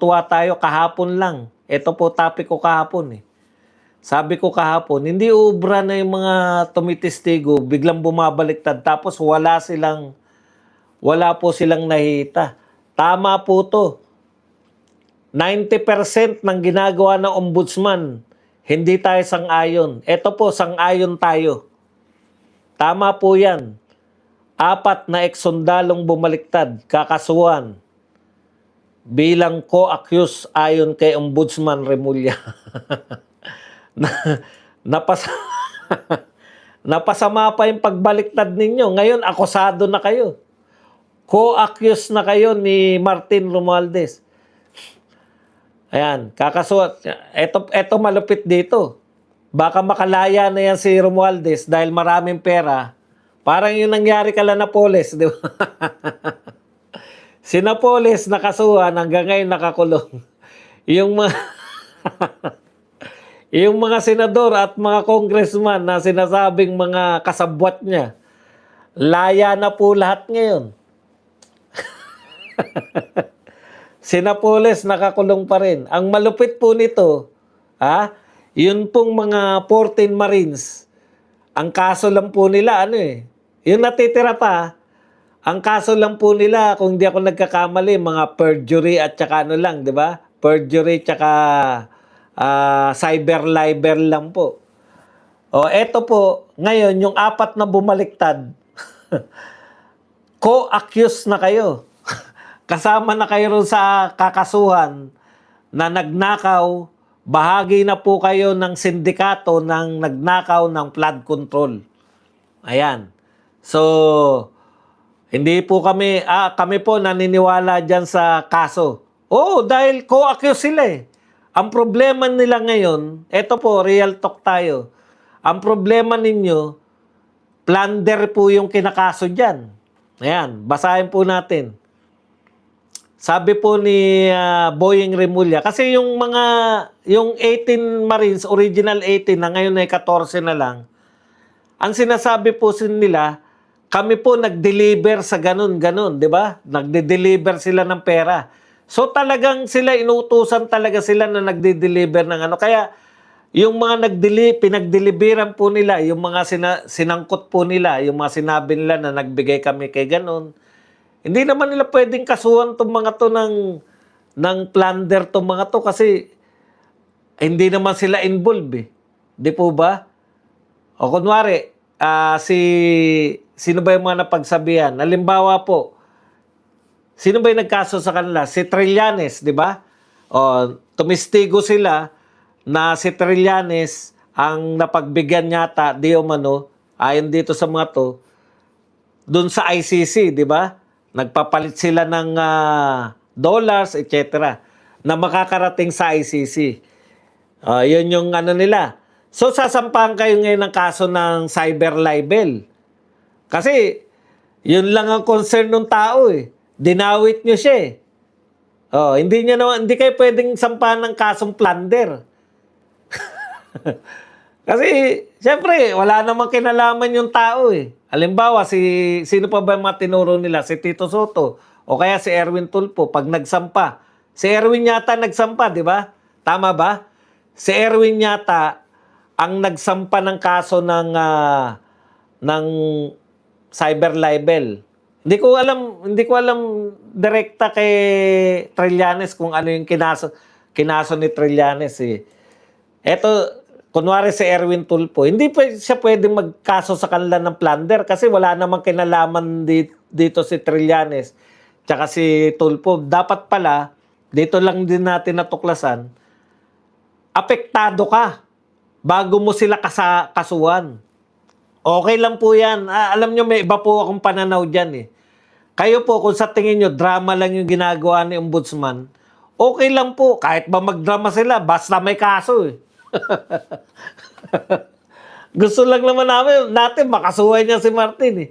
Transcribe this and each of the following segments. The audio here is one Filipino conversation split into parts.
natutuwa tayo kahapon lang. Ito po topic ko kahapon eh. Sabi ko kahapon, hindi ubra na yung mga tumitistigo, biglang bumabaliktad tapos wala po silang nakita. Tama po to. 90% ng ginagawa ng ombudsman, hindi tayo sang-ayon. Ito po, sang-ayon tayo. Tama po yan. 4 na eksundalong bumaliktad, kakasuhan, bilang co-accused ayon kay Ombudsman Remulla. Napas Napasama pa yung pagbaliktad ninyo. Ngayon, akusado na kayo. Co-accused na kayo ni Martin Romualdez. Ayan, kakasuhat. Ito malupit dito. Baka makalaya na yan si Romualdez dahil maraming pera. Parang yung nangyari kala Napoles, di ba? Si Napoles nakasuhan, hanggang ngayon nakakulong. Yung mga yung mga senador at mga congressman na sinasabing mga kasabwat niya, laya na po lahat ngayon. Si Napoles nakakulong pa rin. Ang malupit po nito, yun pong mga 14 Marines, ang kaso lang po nila, yung natitira pa, ang kaso lang po nila, kung di ako nagkakamali, mga perjury at saka lang, di ba? Perjury at saka cyber libel lang po. O, eto po, ngayon, yung 4 na bumaliktad, co-accused na kayo. Kasama na kayo rin sa kakasuhan na nagnakaw, bahagi na po kayo ng sindikato ng nagnakaw ng flood control. Ayan. So, hindi po kami po naniniwala dyan sa kaso. Oo, dahil co-accused sila eh. Ang problema nila ngayon, eto po, real talk tayo. Ang problema ninyo, plunder po yung kinakaso dyan. Ayan, basahin po natin. Sabi po ni Boying Remulla, kasi yung 18 Marines, original 18 na ngayon ay 14 na lang, ang sinasabi po nila, kami po nag-deliver sa ganun-ganun, di ba? Nagde-deliver sila ng pera. So talagang sila, inutusan talaga sila na nagde-deliver ng ano. Kaya yung mga pinag-deliveran po nila, yung mga sinangkot po nila, yung mga sinabi nila na nagbigay kami kay ganun, hindi naman nila pwedeng kasuhan itong mga to ng plunder itong mga to kasi hindi naman sila involved eh. Di po ba? O kunwari, sino ba yung mga napagsabihan? Halimbawa po, sino ba yung nagkaso sa kanila? Si Trillanes, di ba? O, tumistigo sila na si Trillanes ang napagbigyan yata, di umano, ayon dito sa mga to, dun sa ICC, di ba? Nagpapalit sila ng dollars, etc. na makakarating sa ICC. Yun yung ano nila. So, sasampahan kayo ngayon ng kaso ng cyber libel. Kasi, yun lang ang concern ng tao eh. Dinawit nyo siya eh. Hindi kayo pwedeng sampahan ng kasong plunder. Kasi, siyempre, wala namang kinalaman yung tao eh. Halimbawa, sino pa ba yung mga tinuro nila? Si Tito Soto o kaya si Erwin Tulfo pag nagsampa. Si Erwin yata nagsampa, di ba? Tama ba? Si Erwin yata ang nagsampa ng kaso ng cyber libel. Hindi ko alam direkta kay Trillanes kung ano yung kinaso ni Trillanes eh. Eto, kunwari si Erwin Tulfo, hindi pa siya pwedeng magkaso sa kanila ng plunder kasi wala namang kinalaman dito si Trillanes tsaka si Tulfo. Dapat pala, dito lang din natin natuklasan, apektado ka bago mo sila kasuhan. Okay lang po yan. Alam nyo, may iba po akong pananaw dyan eh. Kayo po, kung sa tingin nyo, drama lang yung ginagawa ni Ombudsman, okay lang po. Kahit ba magdrama sila, basta may kaso eh. Gusto lang naman natin makasuhan niya si Martin eh.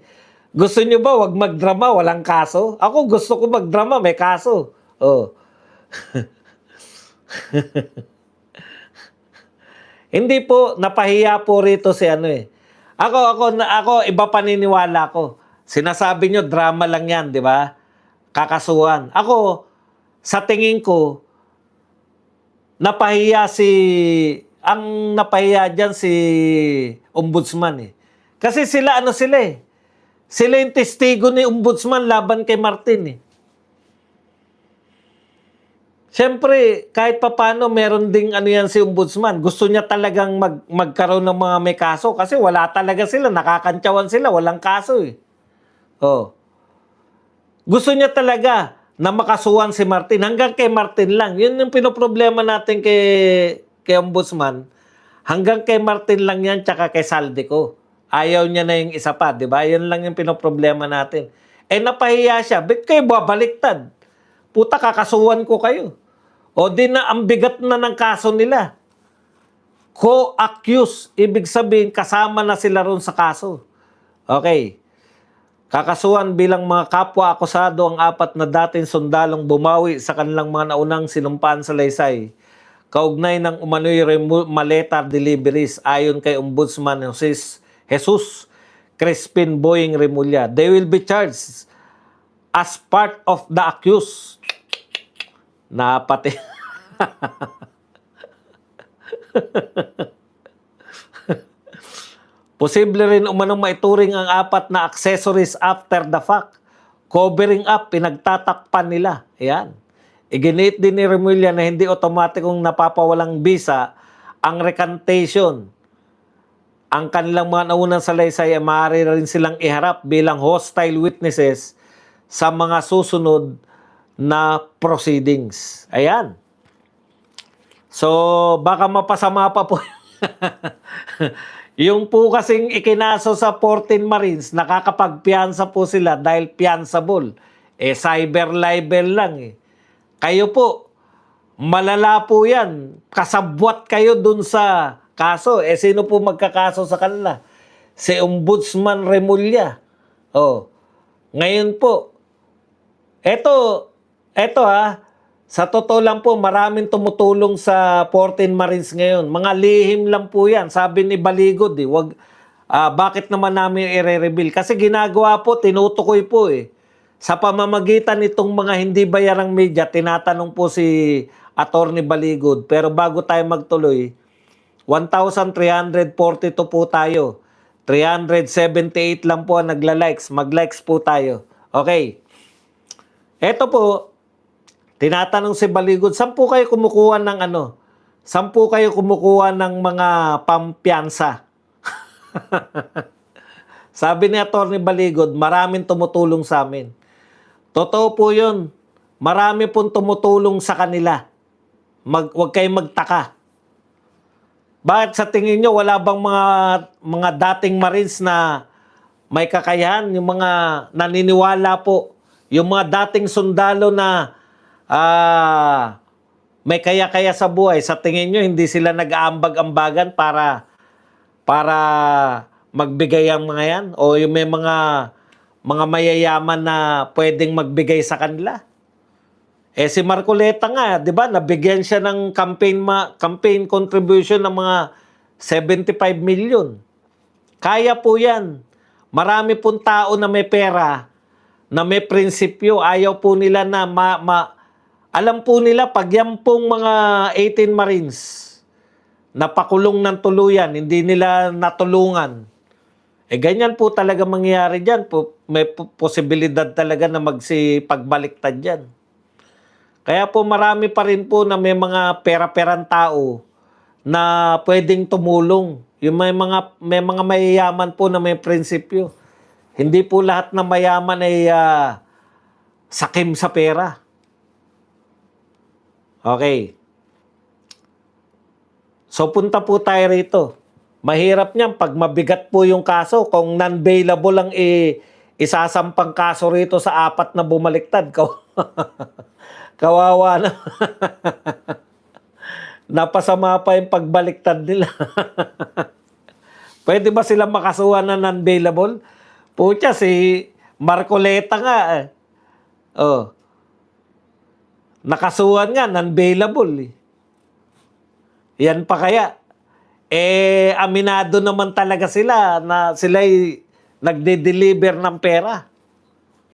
Gusto niyo ba wag magdrama, walang kaso? Ako gusto ko magdrama, may kaso. Oh. Hindi po, napahiya po rito si ano eh. Ako iba paniniwala ko. Sinasabi niyo drama lang yan, di ba? Kakasuhan. Ako, sa tingin ko, napahiya dyan si Ombudsman eh. Kasi sila sila eh. Sila yung testigo ni Ombudsman laban kay Martin eh. Siyempre, kahit papano meron ding yan si Ombudsman. Gusto niya talagang magkaroon ng mga may kaso kasi wala talaga sila. Nakakantsawan sila. Walang kaso eh. Oh. Gusto niya talaga na makasuhan si Martin. Hanggang kay Martin lang. Yun yung pinoproblema natin kay Ombudsman. Hanggang kay Martin lang yan tsaka kay Saldico. Ayaw niya na yung isa pa. Diba? Yun lang yung pinoproblema natin. Eh napahiya siya. Ba't kayo babaliktad? Puta, kakasuhan ko kayo. O di na, ang bigat na ng kaso nila. Co-accused. Ibig sabihin, kasama na sila ron sa kaso. Okay. Kakasuhan bilang mga kapwa-akusado ang 4 na dating sundalong bumawi sa kanilang mga naunang sinumpaan sa Laysay. Kaugnay ng umano'y maleta deliveries ayon kay Ombudsman Jesus Crispin Boying Remulla. They will be charged as part of the accused. Napati. Posible rin umanong maituring ang 4 na accessories after the fact. Covering up, pinagtatakpan nila. Ayan. Iginit din ni Remulla na hindi otomatikong napapawalang bisa ang recantation. Ang kanilang mga naunang salaysay ay maaari rin silang iharap bilang hostile witnesses sa mga susunod na proceedings. Ayan. So, baka mapasama pa po. Yung po kasing ikinaso sa 14 Marines, nakakapagpiyansa po sila dahil piansable. Eh, cyber libel lang eh. Kayo po, malala po yan. Kasabwat kayo dun sa kaso. Eh, sino po magkakaso sa kanila? Si Ombudsman Remulla. Oh. Ngayon po, eto sa totoo lang po, maraming tumutulong sa 14 Marines ngayon. Mga lihim lang po yan. Sabi ni Baligod, bakit naman namin i-reveal? Kasi ginagawa po, tinutukoy po eh. Sa pamamagitan nitong mga hindi bayarang media, tinatanong po si Attorney Baligod. Pero bago tayo magtuloy, 1,342 po tayo. 378 lang po ang nagla-likes. Mag-likes po tayo. Okay. Eto po, tinatanong si Baligod, saan po kayo kumukuha ng Saan po kayo kumukuha ng mga pampiyansa? Sabi ni Atty. Baligod, maraming tumutulong sa amin. Totoo po yun. Marami pong tumutulong sa kanila. Huwag kayong magtaka. Bakit sa tingin nyo, wala bang mga dating Marines na may kakayahan? Yung mga naniniwala po. Yung mga dating sundalo na may kaya-kaya sa buhay, sa tingin nyo, hindi sila nag-aambag-ambagan para magbigay ang mga yan? O yung may mga mayayaman na pwedeng magbigay sa kanila? Eh si Marcoleta nga, di ba, nabigyan siya ng campaign contribution ng mga 75 million. Kaya po yan. Marami pong tao na may pera, na may prinsipyo, ayaw po nila na alam po nila pag yan pong mga 18 Marines napakulong ng tuluyan, hindi nila natulungan. Eh ganyan po talaga mangyayari dyan. May posibilidad talaga na magsipagbaliktad dyan. Kaya po marami pa rin po na may mga pera-perang tao na pwedeng tumulong. Yung may mga mayayaman po na may prinsipyo. Hindi po lahat na mayaman ay sakim sa pera. Okay. So punta po tayo rito. Mahirap niyan pag mabigat po yung kaso. Kung non-bailable ang isasampang kaso rito sa 4 na bumaliktad. Kawawa na. Napasama pa yung pagbaliktad nila. Pwede ba silang makasuhan na non-bailable? Pucha, si Marcoleta nga. Oh. Nakasuhan nga, non-bailable. Yan pa kaya. Eh, aminado naman talaga sila na sila'y nagde-deliver ng pera.